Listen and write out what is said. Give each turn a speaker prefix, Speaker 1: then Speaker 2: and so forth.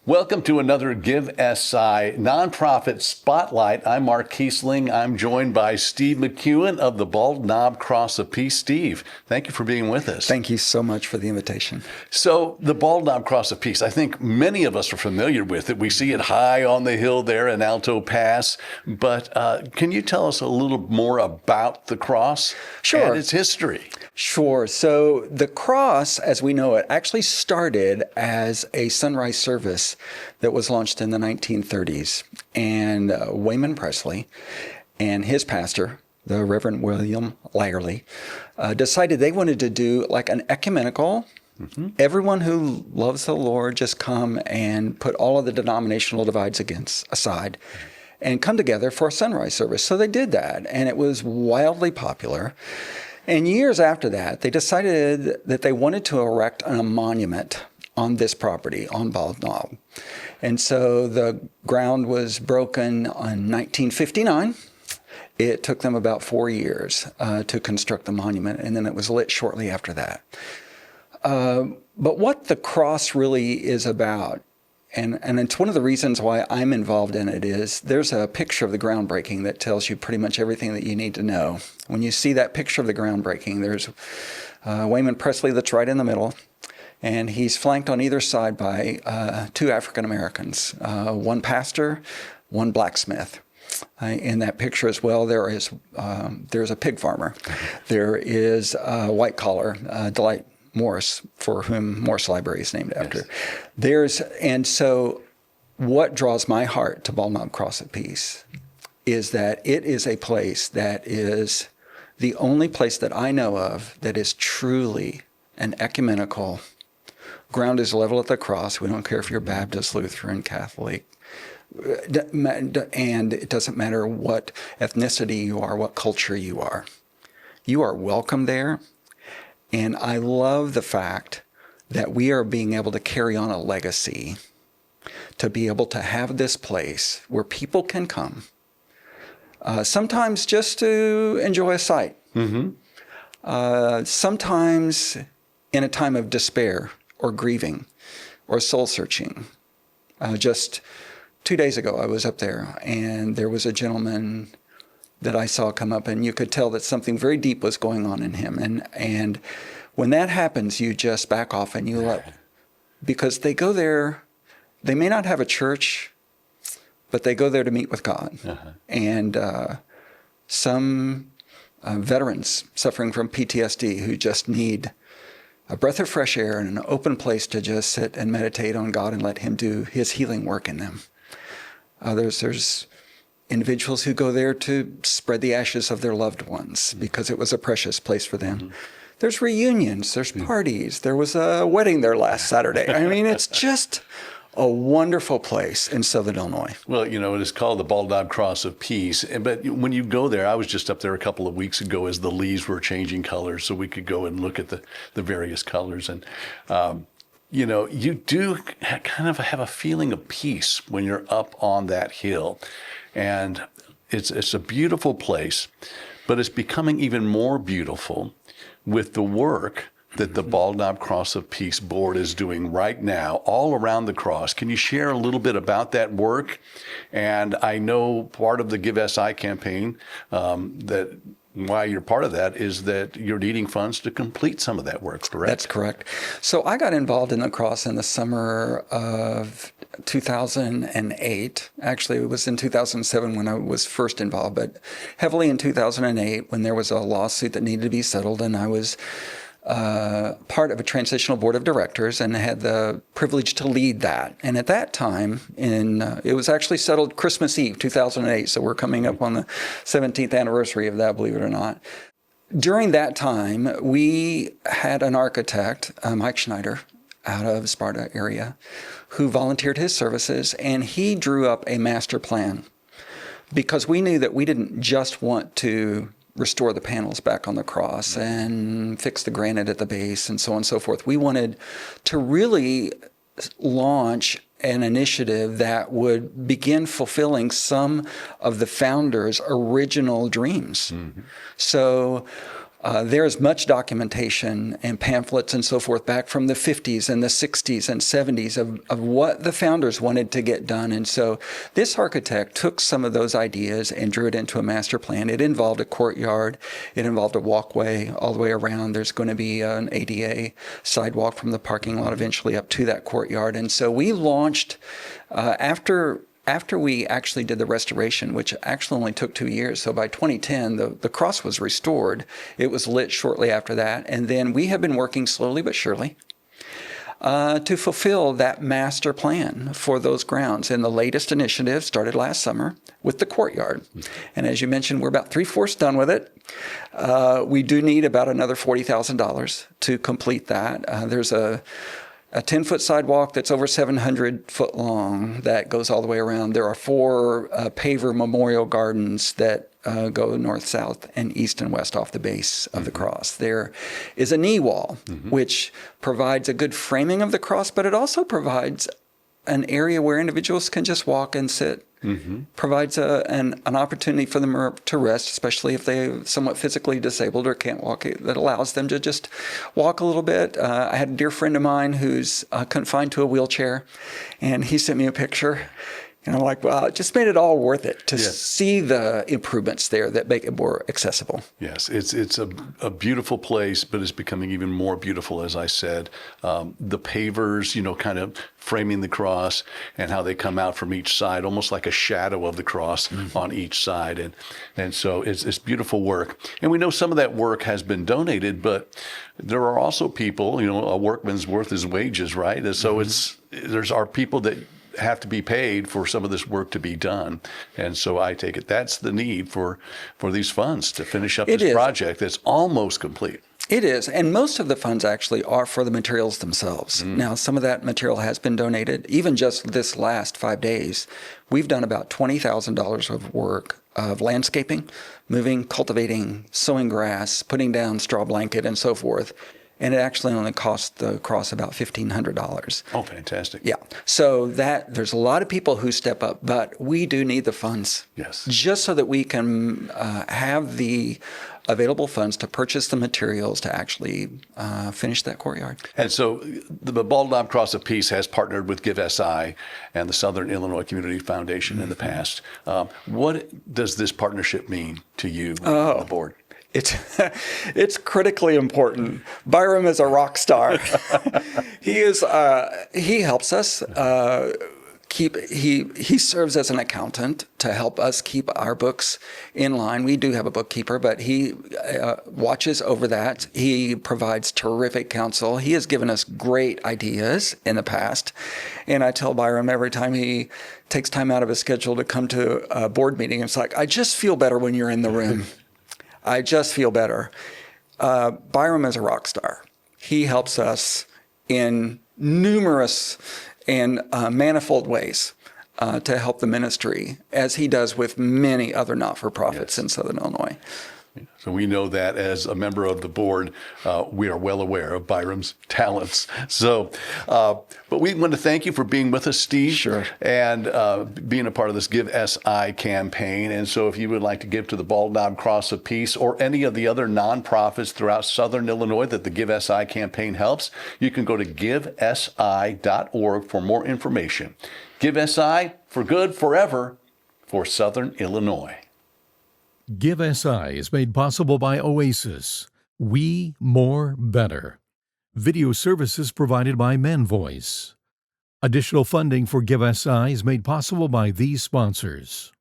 Speaker 1: Welcome to another GiveSI Nonprofit Spotlight. I'm Mark Kiesling. I'm joined by Steve McEwen of the Bald Knob Cross of Peace. Steve, thank you for being with us.
Speaker 2: Thank you so much for the invitation.
Speaker 1: So the Bald Knob Cross of Peace, I think many of us are familiar with it. We see it high on the hill there in Alto Pass. But can you tell us a little more about the cross and its history?
Speaker 2: Sure. So the cross, as we know it, actually started as a sunrise service that was launched in the 1930s. And Wayman Presley and his pastor, the Reverend William Lagerly, decided they wanted to do like an ecumenical. Everyone who loves the Lord just come and put all of the denominational divides aside and come together for a sunrise service. So they did that, and it was wildly popular. And years after that, they decided that they wanted to erect a monument on this property, on Bald Knob. And so the ground was broken in 1959. It took them about 4 years to construct the monument, and then it was lit shortly after that. But what the cross really is about, and it's one of the reasons why I'm involved in it, is there's a picture of the groundbreaking that tells you pretty much everything that you need to know. When you see that picture of the groundbreaking, there's Wayman Presley that's right in the middle, and he's flanked on either side by two African Americans, one pastor, one blacksmith. In that picture as well, there's a pig farmer. There is a white collar, Delight Morris, for whom Morris Library is named after. Yes. And so what draws my heart to Bald Knob Cross of Peace is that it is a place that is the only place that I know of that is truly an ecumenical. Ground is level at the cross. We don't care if you're Baptist, Lutheran, Catholic, and it doesn't matter what ethnicity you are, what culture you are. You are welcome there. And I love the fact that we are being able to carry on a legacy, to be able to have this place where people can come, sometimes just to enjoy a sight, sometimes in a time of despair or grieving or soul searching. Just 2 days ago, I was up there, and there was a gentleman that I saw come up, and you could tell that something very deep was going on in him. And when that happens, you just back off and you let, because they go there, they may not have a church, but they go there to meet with God. And some veterans suffering from PTSD who just need a breath of fresh air and an open place to just sit and meditate on God and let Him do His healing work in them. There's individuals who go there to spread the ashes of their loved ones because it was a precious place for them. There's reunions, there's parties. There was a wedding there last Saturday. I mean, it's just a wonderful place in Southern Illinois.
Speaker 1: Well, you know, it is called the Bald Knob Cross of Peace. But when you go there, I was just up there a couple of weeks ago as the leaves were changing colors, so we could go and look at the various colors. And, you know, you do kind of have a feeling of peace when you're up on that hill. And it's a beautiful place, but it's becoming even more beautiful with the work that the Bald Knob Cross of Peace Board is doing right now all around the cross. Can you share a little bit about that work? And I know part of the GiveSI campaign, that why you're part of that is that you're needing funds to complete some of that work, correct?
Speaker 2: That's correct. So I got involved in the cross in the summer of 2008. Actually, it was in 2007 when I was first involved, but heavily in 2008 when there was a lawsuit that needed to be settled, and I was part of a transitional board of directors and had the privilege to lead that. And at that time, it was actually settled Christmas Eve, 2008, so we're coming up on the 17th anniversary of that, believe it or not. During that time, we had an architect, Mike Schneider, out of Sparta area, who volunteered his services, and he drew up a master plan because we knew that we didn't just want to restore the panels back on the cross and fix the granite at the base and so on and so forth. We wanted to really launch an initiative that would begin fulfilling some of the founders' original dreams. So There's much documentation and pamphlets and so forth back from the 50s and the 60s and 70s of what the founders wanted to get done. And so this architect took some of those ideas and drew it into a master plan. It involved a courtyard. It involved a walkway all the way around. There's going to be an ADA sidewalk from the parking lot eventually up to that courtyard. And so we launched after we actually did the restoration, which actually only took 2 years. So by 2010, the cross was restored. It was lit shortly after that. And then we have been working slowly but surely to fulfill that master plan for those grounds. And the latest initiative started last summer with the courtyard. And as you mentioned, we're about 3/4 done with it. We do need about another $40,000 to complete that. There's a 10-foot sidewalk that's over 700 foot long that goes all the way around. There are 4 paver memorial gardens that go north, south, and east and west off the base of the cross. There is a knee wall, which provides a good framing of the cross, but it also provides an area where individuals can just walk and sit. Provides an opportunity for them to rest, especially if they're somewhat physically disabled or can't walk. That allows them to just walk a little bit. I had a dear friend of mine who's confined to a wheelchair, and he sent me a picture. And I'm like, wow, it just made it all worth it to see the improvements there that make it more accessible.
Speaker 1: Yes, it's a beautiful place, but it's becoming even more beautiful, as I said. The pavers, kind of framing the cross and how they come out from each side, almost like a shadow of the cross on each side. And so it's beautiful work. And we know some of that work has been donated, but there are also people, a workman's worth his wages, right? And so there's our people that have to be paid for some of this work to be done. And so I take it that's the need for these funds to finish up this project that's almost complete.
Speaker 2: It is. And most of the funds actually are for the materials themselves. Now, some of that material has been donated. Even just this last 5 days, we've done about $20,000 of work of landscaping, moving, cultivating, sowing grass, putting down straw blanket, and so forth. And it actually only cost the cross about $1,500.
Speaker 1: Oh, fantastic.
Speaker 2: Yeah. So there's a lot of people who step up, but we do need the funds.
Speaker 1: Yes.
Speaker 2: Just so that we can have the available funds to purchase the materials to actually finish that courtyard.
Speaker 1: And so the Bald Knob Cross of Peace has partnered with GiveSI and the Southern Illinois Community Foundation in the past. What does this partnership mean to you on the board?
Speaker 2: It's critically important. Byram is a rock star. He helps us he serves as an accountant to help us keep our books in line. We do have a bookkeeper, but he watches over that. He provides terrific counsel. He has given us great ideas in the past. And I tell Byram every time he takes time out of his schedule to come to a board meeting, it's like, I just feel better when you're in the room. I just feel better. Byram is a rock star. He helps us in numerous and manifold ways to help the ministry, as he does with many other not-for-profits in Southern Illinois.
Speaker 1: So we know that as a member of the board, we are well aware of Byram's talents. So, but we want to thank you for being with us, Steve.
Speaker 2: Sure.
Speaker 1: And being a part of this GiveSI campaign. And so if you would like to give to the Bald Knob Cross of Peace or any of the other nonprofits throughout Southern Illinois that the GiveSI campaign helps, you can go to givesi.org for more information. GiveSI, for good, forever, for Southern Illinois.
Speaker 3: GiveSI is made possible by Oasis. We More Better. Video services provided by ManVoice. Additional funding for GiveSI is made possible by these sponsors.